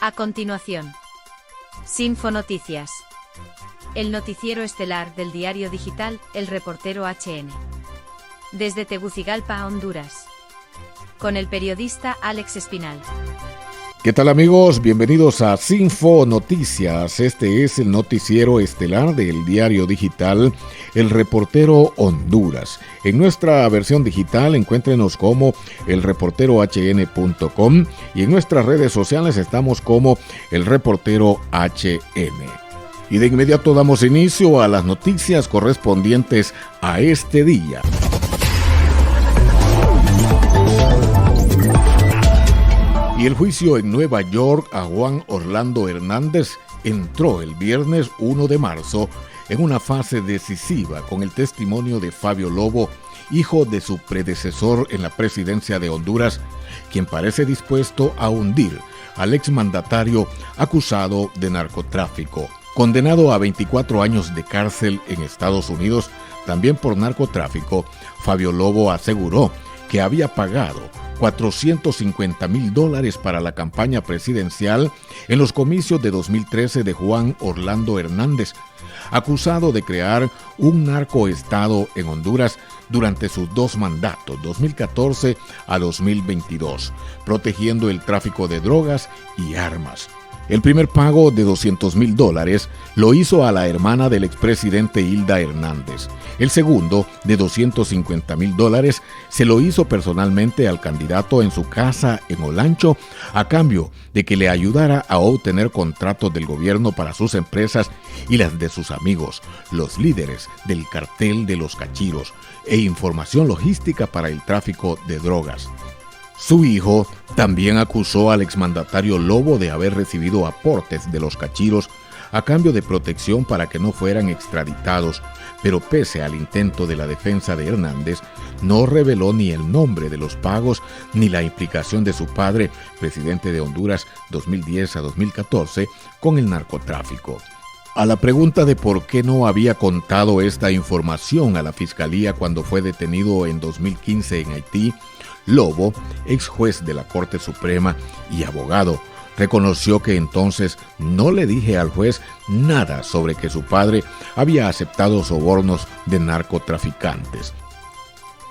A continuación, Sinfo Noticias. El noticiero estelar del diario digital El Reportero HN. Desde Tegucigalpa, Honduras. Con el periodista Alex Espinal. ¿Qué tal, amigos? Bienvenidos a Sinfo Noticias. Este es el noticiero estelar del diario digital El Reportero Honduras. En nuestra versión digital encuéntrenos como elreporterohn.com y en nuestras redes sociales estamos como El Reportero HN. Y de inmediato damos inicio a las noticias correspondientes a este día. Y el juicio en Nueva York a Juan Orlando Hernández entró el viernes 1 de marzo en una fase decisiva con el testimonio de Fabio Lobo, hijo de su predecesor en la presidencia de Honduras, quien parece dispuesto a hundir al exmandatario acusado de narcotráfico. Condenado a 24 años de cárcel en Estados Unidos, también por narcotráfico, Fabio Lobo aseguró que había pagado $450,000 para la campaña presidencial en los comicios de 2013 de Juan Orlando Hernández, acusado de crear un narcoestado en Honduras durante sus dos mandatos, 2014 a 2022, protegiendo el tráfico de drogas y armas. El primer pago de $200,000 lo hizo a la hermana del expresidente Hilda Hernández. El segundo, de $250,000, se lo hizo personalmente al candidato en su casa en Olancho, a cambio de que le ayudara a obtener contratos del gobierno para sus empresas y las de sus amigos, los líderes del cartel de los Cachiros, e información logística para el tráfico de drogas. Su hijo también acusó al exmandatario Lobo de haber recibido aportes de los Cachiros a cambio de protección para que no fueran extraditados, pero pese al intento de la defensa de Hernández, no reveló ni el nombre de los pagos ni la implicación de su padre, presidente de Honduras 2010 a 2014, con el narcotráfico. A la pregunta de por qué no había contado esta información a la fiscalía cuando fue detenido en 2015 en Haití, Lobo, ex juez de la Corte Suprema y abogado, reconoció que entonces no le dije al juez nada sobre que su padre había aceptado sobornos de narcotraficantes.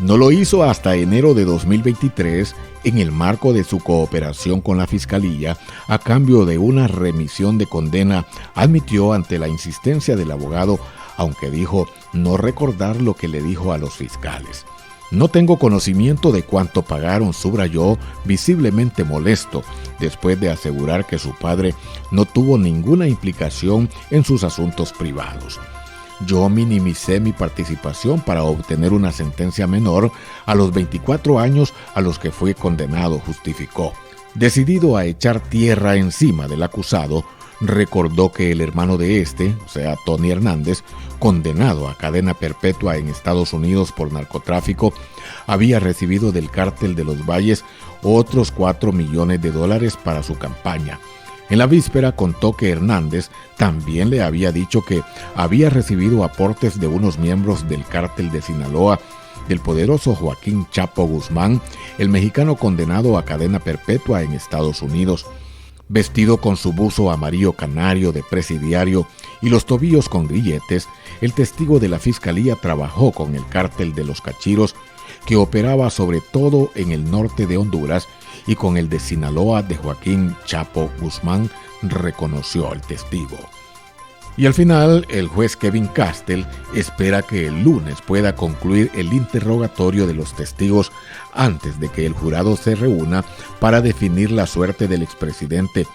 No lo hizo hasta enero de 2023 en el marco de su cooperación con la Fiscalía a cambio de una remisión de condena, admitió ante la insistencia del abogado, aunque dijo no recordar lo que le dijo a los fiscales. No tengo conocimiento de cuánto pagaron, subrayó, visiblemente molesto, después de asegurar que su padre no tuvo ninguna implicación en sus asuntos privados. Yo minimicé mi participación para obtener una sentencia menor a los 24 años a los que fui condenado, justificó. Decidido a echar tierra encima del acusado, recordó que el hermano de este, o sea, Tony Hernández, condenado a cadena perpetua en Estados Unidos por narcotráfico, había recibido del cártel de los Valles otros $4 millones para su campaña. En la víspera contó que Hernández también le había dicho que había recibido aportes de unos miembros del cártel de Sinaloa, del poderoso Joaquín Chapo Guzmán, el mexicano condenado a cadena perpetua en Estados Unidos. Vestido con su buzo amarillo canario de presidiario y los tobillos con grilletes, el testigo de la fiscalía trabajó con el cártel de los Cachiros, que operaba sobre todo en el norte de Honduras, y con el de Sinaloa de Joaquín Chapo Guzmán, reconoció el testigo. Y al final, el juez Kevin Castell espera que el lunes pueda concluir el interrogatorio de los testigos antes de que el jurado se reúna para definir la suerte del expresidente,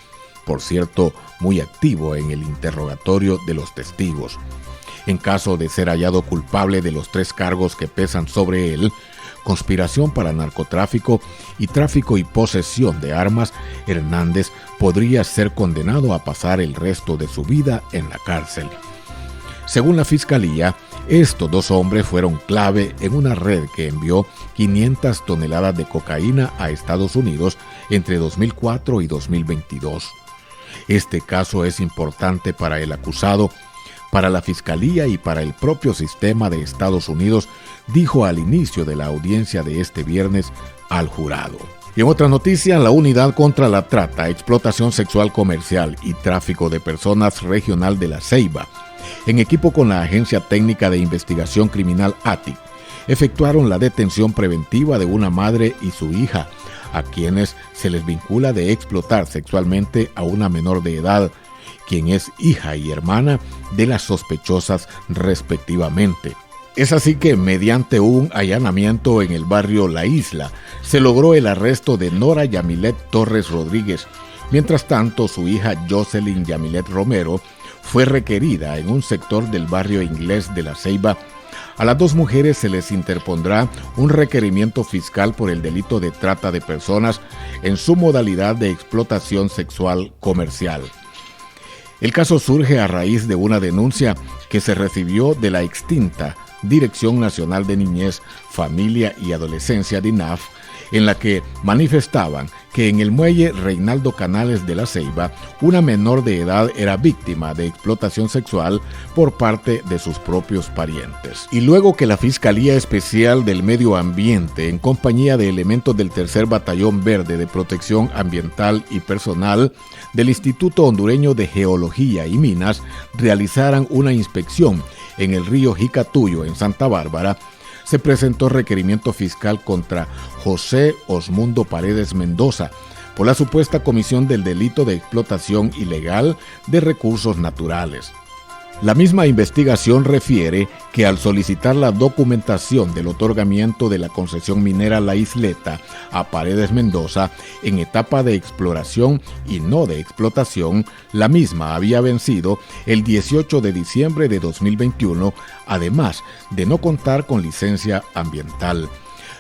por cierto, muy activo en el interrogatorio de los testigos. En caso de ser hallado culpable de los 3 cargos que pesan sobre él, conspiración para narcotráfico y tráfico y posesión de armas, Hernández podría ser condenado a pasar el resto de su vida en la cárcel. Según la Fiscalía, estos 2 hombres fueron clave en una red que envió 500 toneladas de cocaína a Estados Unidos entre 2004 y 2022. Este caso es importante para el acusado, para la Fiscalía y para el propio sistema de Estados Unidos, dijo al inicio de la audiencia de este viernes al jurado. Y en otras noticias, la Unidad contra la Trata, Explotación Sexual Comercial y Tráfico de Personas Regional de La Ceiba, en equipo con la Agencia Técnica de Investigación Criminal ATIC, efectuaron la detención preventiva de una madre y su hija, a quienes se les vincula de explotar sexualmente a una menor de edad, quien es hija y hermana de las sospechosas respectivamente. Es así que, mediante un allanamiento en el barrio La Isla, se logró el arresto de Nora Yamilet Torres Rodríguez. Mientras tanto, su hija Jocelyn Yamilet Romero fue requerida en un sector del barrio Inglés de La Ceiba. A las dos mujeres se les interpondrá un requerimiento fiscal por el delito de trata de personas en su modalidad de explotación sexual comercial. El caso surge a raíz de una denuncia que se recibió de la extinta Dirección Nacional de Niñez, Familia y Adolescencia DINAF, en la que manifestaban que en el muelle Reinaldo Canales de La Ceiba, una menor de edad era víctima de explotación sexual por parte de sus propios parientes. Y luego que la Fiscalía Especial del Medio Ambiente, en compañía de elementos del Tercer Batallón Verde de Protección Ambiental y personal del Instituto Hondureño de Geología y Minas, realizaran una inspección en el río Jicatuyo, en Santa Bárbara, se presentó requerimiento fiscal contra José Osmundo Paredes Mendoza por la supuesta comisión del delito de explotación ilegal de recursos naturales. La misma investigación refiere que al solicitar la documentación del otorgamiento de la concesión minera La Isleta a Paredes Mendoza en etapa de exploración y no de explotación, la misma había vencido el 18 de diciembre de 2021, además de no contar con licencia ambiental.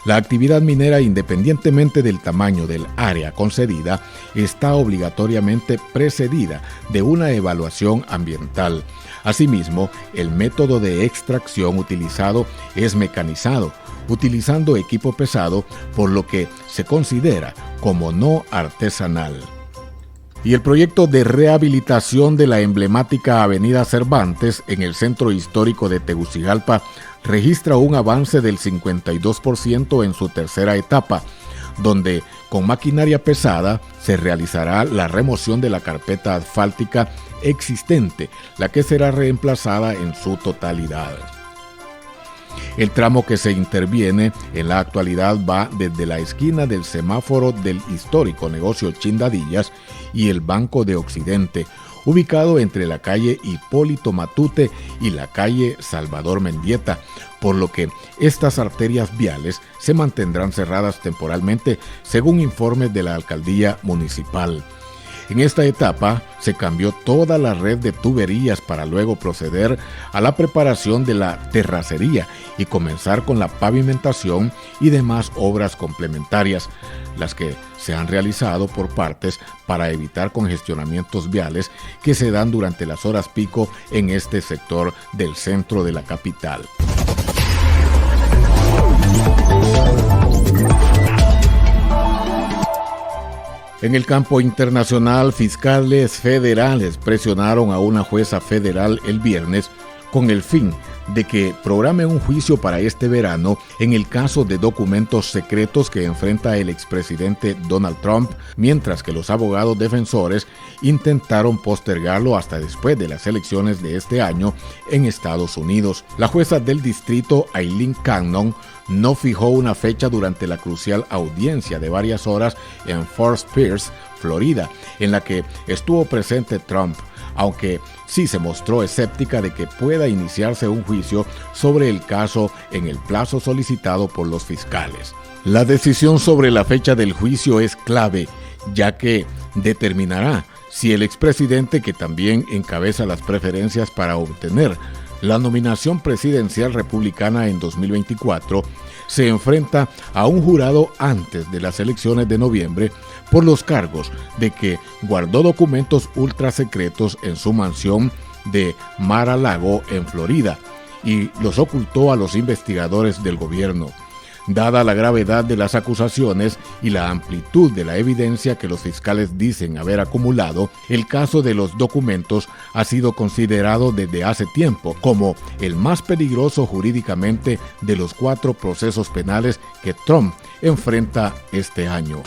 La actividad minera, independientemente del tamaño del área concedida, está obligatoriamente precedida de una evaluación ambiental. Asimismo, el método de extracción utilizado es mecanizado, utilizando equipo pesado, por lo que se considera como no artesanal. Y el proyecto de rehabilitación de la emblemática Avenida Cervantes en el centro histórico de Tegucigalpa registra un avance del 52% en su tercera etapa, donde con maquinaria pesada se realizará la remoción de la carpeta asfáltica existente, la que será reemplazada en su totalidad. El tramo que se interviene en la actualidad va desde la esquina del semáforo del histórico negocio Chindadillas y el Banco de Occidente, ubicado entre la calle Hipólito Matute y la calle Salvador Mendieta, por lo que estas arterias viales se mantendrán cerradas temporalmente, según informes de la alcaldía municipal. En esta etapa se cambió toda la red de tuberías para luego proceder a la preparación de la terracería y comenzar con la pavimentación y demás obras complementarias, las que se han realizado por partes para evitar congestionamientos viales que se dan durante las horas pico en este sector del centro de la capital. En el campo internacional, fiscales federales presionaron a una jueza federal el viernes con el fin de que programe un juicio para este verano en el caso de documentos secretos que enfrenta el expresidente Donald Trump, mientras que los abogados defensores intentaron postergarlo hasta después de las elecciones de este año en Estados Unidos. La jueza del distrito, Aileen Cannon, no fijó una fecha durante la crucial audiencia de varias horas en Fort Pierce, Florida, en la que estuvo presente Trump, aunque sí se mostró escéptica de que pueda iniciarse un juicio sobre el caso en el plazo solicitado por los fiscales. La decisión sobre la fecha del juicio es clave, ya que determinará si el expresidente, que también encabeza las preferencias para obtener la nominación presidencial republicana en 2024, se enfrenta a un jurado antes de las elecciones de noviembre por los cargos de que guardó documentos ultrasecretos en su mansión de Mar-a-Lago en Florida y los ocultó a los investigadores del gobierno. Dada la gravedad de las acusaciones y la amplitud de la evidencia que los fiscales dicen haber acumulado, el caso de los documentos ha sido considerado desde hace tiempo como el más peligroso jurídicamente de los 4 procesos penales que Trump enfrenta este año.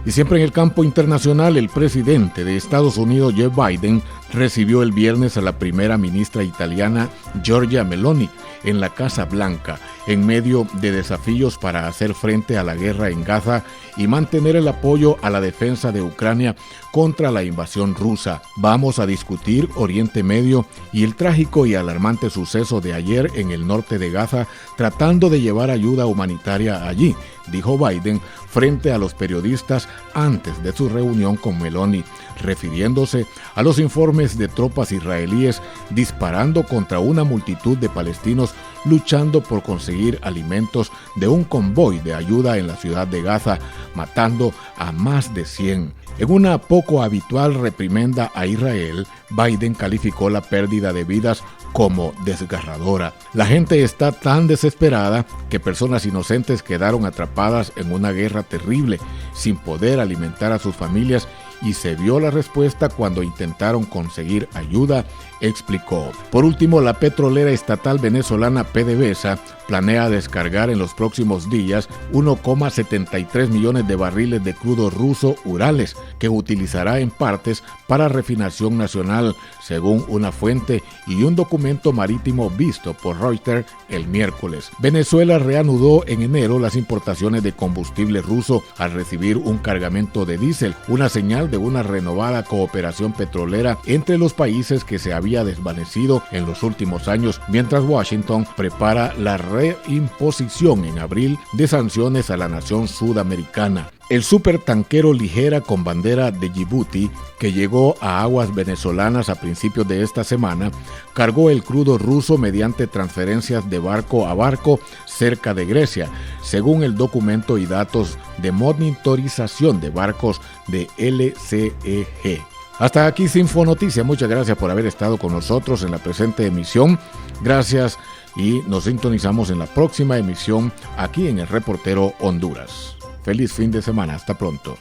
Y siempre en el campo internacional, el presidente de Estados Unidos, Joe Biden, recibió el viernes a la primera ministra italiana, Giorgia Meloni, en la Casa Blanca, en medio de desafíos para hacer frente a la guerra en Gaza y mantener el apoyo a la defensa de Ucrania contra la invasión rusa. Vamos a discutir Oriente Medio y el trágico y alarmante suceso de ayer en el norte de Gaza, tratando de llevar ayuda humanitaria allí, dijo Biden frente a los periodistas antes de su reunión con Meloni, refiriéndose a los informes de tropas israelíes disparando contra una multitud de palestinos luchando por conseguir alimentos de un convoy de ayuda en la ciudad de Gaza, matando a más de 100. En una poco habitual reprimenda a Israel, Biden calificó la pérdida de vidas como desgarradora. La gente está tan desesperada que personas inocentes quedaron atrapadas en una guerra terrible, sin poder alimentar a sus familias, y se vio la respuesta cuando intentaron conseguir ayuda, explicó. Por último, la petrolera estatal venezolana PDVSA planea descargar en los próximos días 1,73 millones de barriles de crudo ruso Urales, que utilizará en partes para refinación nacional, según una fuente y un documento marítimo visto por Reuters el miércoles. Venezuela reanudó en enero las importaciones de combustible ruso al recibir un cargamento de diésel, una señal de una renovada cooperación petrolera entre los países que se había desvanecido en los últimos años, mientras Washington prepara la reimposición en abril de sanciones a la nación sudamericana. El supertanquero ligera con bandera de Djibouti, que llegó a aguas venezolanas a principios de esta semana, cargó el crudo ruso mediante transferencias de barco a barco cerca de Grecia, según el documento y datos de monitorización de barcos de LCEG. Hasta aquí Sinfo Noticias. Muchas gracias por haber estado con nosotros en la presente emisión. Gracias y nos sintonizamos en la próxima emisión aquí en El Reportero Honduras. Feliz fin de semana. Hasta pronto.